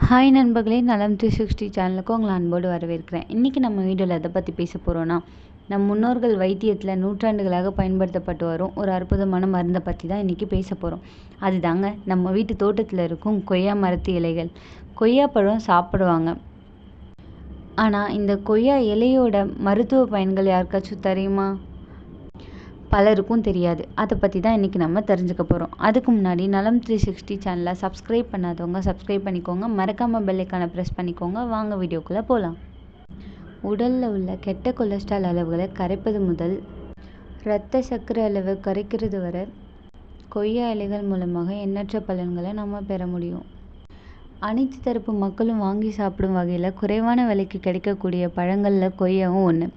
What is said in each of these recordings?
Hi நண்பர்களே, நலம் 360 சேனலுக்கு உங்களை அன்போடு வரவேற்கிறேன். இன்றைக்கி நம்ம வீடியோவில் எதை பற்றி பேச போகிறோன்னா, நம் முன்னோர்கள் வைத்தியத்தில் நூற்றாண்டுகளாக பயன்படுத்தப்பட்டு வரும் ஒரு அற்புதமான மருந்தை பற்றி தான் இன்றைக்கி பேச போகிறோம். அதுதாங்க நம்ம வீட்டு தோட்டத்தில் இருக்கும் கொய்யா மரத்து இலைகள். கொய்யா பழம் சாப்பிடுவாங்க, ஆனால் இந்த கொய்யா இலையோட மருத்துவ பயன்கள் யாருக்காச்சும் தெரியுமா? பலருக்கும் தெரியாது. அதை பற்றி தான் இன்றைக்கி நம்ம தெரிஞ்சுக்க போகிறோம். அதுக்கு முன்னாடி நலம் 360 சேனலை சப்ஸ்கிரைப் பண்ணாதவங்க சப்ஸ்கிரைப் பண்ணிக்கோங்க, மறக்காமல் பெல்லைக்கான ப்ரெஸ் பண்ணிக்கோங்க. வாங்க வீடியோக்குள்ளே போகலாம். உடலில் உள்ள கெட்ட கொலஸ்ட்ரால் அளவுகளை கரைப்பது முதல் இரத்த சர்க்கரை அளவை குறைக்கிறது வரை கொய்யா இலைகள் மூலமாக எண்ணற்ற பலன்களை நம்ம பெற முடியும். அனைத்து தரப்பு மக்களும் வாங்கி சாப்பிடும் வகையில் குறைவான விலைக்கு கிடைக்கக்கூடிய பழங்களில் கொய்யாவும் ஒன்று.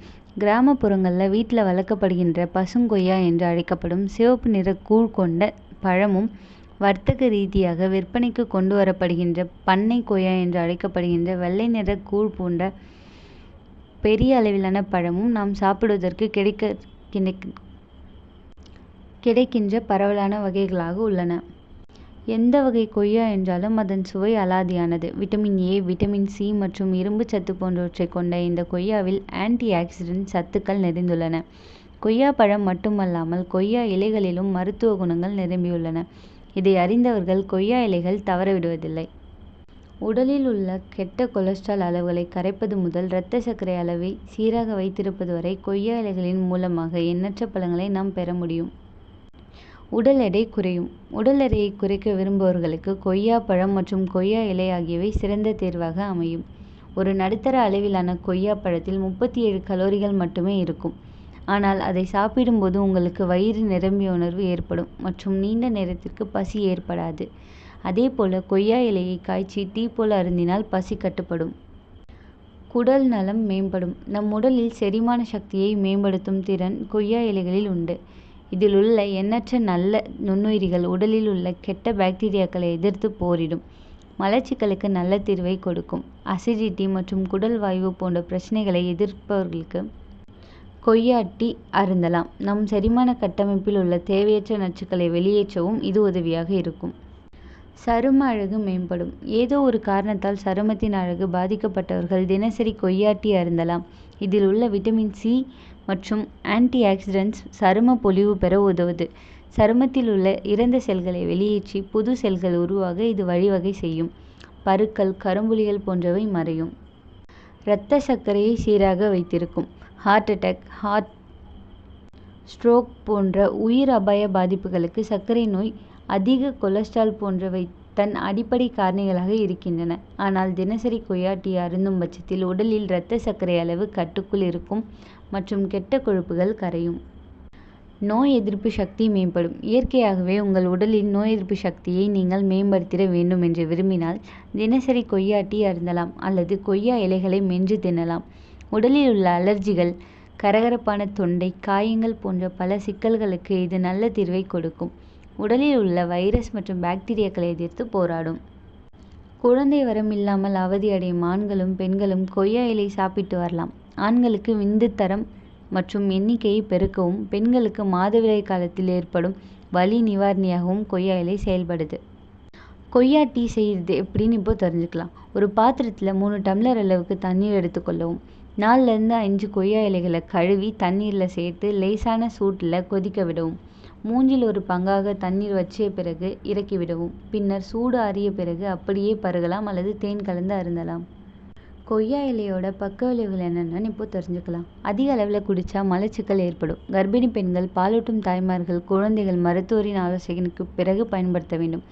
கிராமப்புறங்களில் வீட்டில் வளர்க்கப்படுகின்ற பசுங்கொய்யா என்று அழைக்கப்படும் சிவப்பு நிற கூழ் கொண்ட பழமும், வர்த்தக ரீதியாக விற்பனைக்கு கொண்டு வரப்படுகின்ற பண்ணை கொய்யா என்று அழைக்கப்படுகின்ற வெள்ளை நிற கூழ் போன்ற பெரிய அளவிலான பழமும் நாம் சாப்பிடுவதற்கு கிடைக்கின்ற பரவலான வகைகளாக உள்ளன. எந்த வகை கொய்யா என்றாலும் அதன் சுவை அலாதியானது. விட்டமின் ஏ, விட்டமின் சி மற்றும் இரும்பு சத்து போன்றவற்றை கொண்ட இந்த கொய்யாவில் ஆன்டி ஆக்சிடென்ட் சத்துக்கள் நிறைந்துள்ளன. கொய்யா பழம் மட்டுமல்லாமல் கொய்யா இலைகளிலும் மருத்துவ குணங்கள் நிரம்பியுள்ளன. இதை அறிந்தவர்கள் கொய்யா இலைகள் தவறவிடுவதில்லை. உடலில் உள்ள கெட்ட கொலஸ்ட்ரால் அளவுகளை கரைப்பது முதல் இரத்த சர்க்கரை அளவை சீராக வைத்திருப்பது வரை கொய்யா இலைகளின் மூலமாக எண்ணற்ற பலன்களை நாம் பெற முடியும். உடல் எடை குறையும். உடல் எடையை குறைக்க விரும்புபவர்களுக்கு கொய்யா பழம் மற்றும் கொய்யா இலை ஆகியவை சிறந்த தேர்வாக அமையும். ஒரு நடுத்தர அளவிலான கொய்யா பழத்தில் 37 கலோரிகள் மட்டுமே இருக்கும். ஆனால் அதை சாப்பிடும்போது உங்களுக்கு வயிறு நிரம்பிய உணர்வு ஏற்படும் மற்றும் நீண்ட நேரத்திற்கு பசி ஏற்படாது. அதே போல கொய்யா இலையை காய்ச்சி டீ போல அருந்தினால் பசி கட்டுப்படும். குடல் நலம் மேம்படும். நம் உடலில் செரிமான சக்தியை மேம்படுத்தும் திறன் கொய்யா இலைகளில் உண்டு. இதில் உள்ள எண்ணற்ற நல்ல நுண்ணுயிரிகள் உடலில் உள்ள கெட்ட பாக்டீரியாக்களை எதிர்த்து போரிடும். மலச்சிக்கலுக்கு நல்ல தீர்வை கொடுக்கும். அசிடிட்டி மற்றும் குடல் வாயு போன்ற பிரச்சனைகளை எதிர்ப்பவர்களுக்கு கொய்யா டீ அருந்தலாம். நம் செரிமான கட்டமைப்பில் உள்ள தேவையற்ற நச்சுக்களை வெளியேற்றவும் இது உதவியாக இருக்கும். சரும அழகு மேம்படும். ஏதோ ஒரு காரணத்தால் சருமத்தின் அழகு பாதிக்கப்பட்டவர்கள் தினசரி கொய்யா டீ அருந்தலாம். இதில் உள்ள விட்டமின் சி மற்றும் ஆன்டி ஆக்சிடென்ட்ஸ் சரும பொலிவு பெற உதவுது. சருமத்தில் உள்ள இறந்த செல்களை வெளியேற்றி புது செல்கள் உருவாக இது வழிவகை செய்யும். பருக்கள், கரும்புள்ளிகள் போன்றவை மறையும். இரத்த சர்க்கரையை சீராக வைத்திருக்கும். ஹார்ட் அட்டாக், ஹார்ட் ஸ்ட்ரோக் போன்ற உயிர் அபாய பாதிப்புகளுக்கு சர்க்கரை நோய், அதிக கொலஸ்ட்ரால் போன்றவை தன் அடிப்படை காரணிகளாக இருக்கின்றன. ஆனால் தினசரி கொய்யா டீ அருந்தும் பட்சத்தில் உடலில் இரத்த சர்க்கரை அளவு கட்டுக்குள் இருக்கும் மற்றும் கெட்ட கொழுப்புகள் கரையும். நோய் எதிர்ப்பு சக்தி மேம்படும். இயற்கையாகவே உங்கள் உடலின் நோய் எதிர்ப்பு சக்தியை நீங்கள் மேம்படுத்திட வேண்டும் என்று விரும்பினால் தினசரி கொய்யா டீ அருந்தலாம் அல்லது கொய்யா இலைகளை மென்று தின்னலாம். உடலில் உள்ள அலர்ஜிகள், கரகரப்பான தொண்டை, காயங்கள் போன்ற பல சிக்கல்களுக்கு இது நல்ல தீர்வை கொடுக்கும். உடலில் உள்ள வைரஸ் மற்றும் பாக்டீரியாக்களை எதிர்த்து போராடும். குழந்தை வரம் இல்லாமல் அவதியடையும் ஆண்களும் பெண்களும் கொய்யா இலை சாப்பிட்டு வரலாம். ஆண்களுக்கு விந்து தரம் மற்றும் எண்ணிக்கையை பெருக்கவும், பெண்களுக்கு மாதவிடாய் காலத்தில் ஏற்படும் வலி நிவாரணியாகவும் கொய்யா இலை செயல்படுது. கொய்யா டீ செய்கிறது எப்படின்னு இப்போ தெரிஞ்சுக்கலாம். ஒரு பாத்திரத்தில் 3 டம்ளர் அளவுக்கு தண்ணீர் எடுத்துக்கொள்ளவும். 4லேருந்து 5 கொய்யா இலைகளை கழுவி தண்ணீரில் சேர்த்து லேசான சூட்டில் கொதிக்க விடவும். 1/3 பங்காக தண்ணீர் வற்றிய பிறகு இறக்கிவிடவும். பின்னர் சூடு ஆறிய பிறகு அப்படியே பருகலாம் அல்லது தேன் கலந்து அருந்தலாம். கொய்யா இலையோட பக்க விளைவுகள் என்னென்னு இப்போ தெரிஞ்சுக்கலாம். அதிக அளவில் குடித்தா மலச்சிக்கல் ஏற்படும். கர்ப்பிணி பெண்கள், பாலூட்டும் தாய்மார்கள், குழந்தைகள் மருத்துவரின் ஆலோசனைக்கு பிறகு பயன்படுத்த வேண்டும்.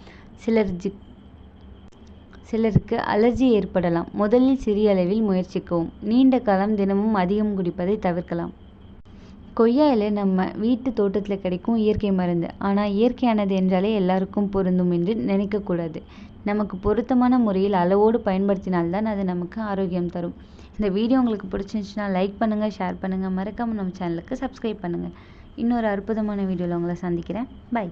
சிலருக்கு அலர்ஜி ஏற்படலாம். முதலில் சிறிய அளவில் முயற்சிக்கவும். நீண்ட காலம் தினமும் அதிகம் குடிப்பதை தவிர்க்கலாம். கொய்யா இலை நம்ம வீட்டு தோட்டத்தில் கிடைக்கும் இயற்கை மருந்து. ஆனால் இயற்கையானது என்றாலே எல்லாருக்கும் பொருந்தும் என்று நினைக்கக்கூடாது. நமக்கு பொருத்தமான முறையில் அளவோடு பயன்படுத்தினால்தான் அது நமக்கு ஆரோக்கியம் தரும். இந்த வீடியோ உங்களுக்கு பிடிச்சிருந்துச்சுன்னா லைக் பண்ணுங்கள், ஷேர் பண்ணுங்கள், மறக்காமல் நம்ம சேனலுக்கு சப்ஸ்கிரைப் பண்ணுங்கள். இன்னொரு அற்புதமான வீடியோவில் உங்களை சந்திக்கிறேன். பை.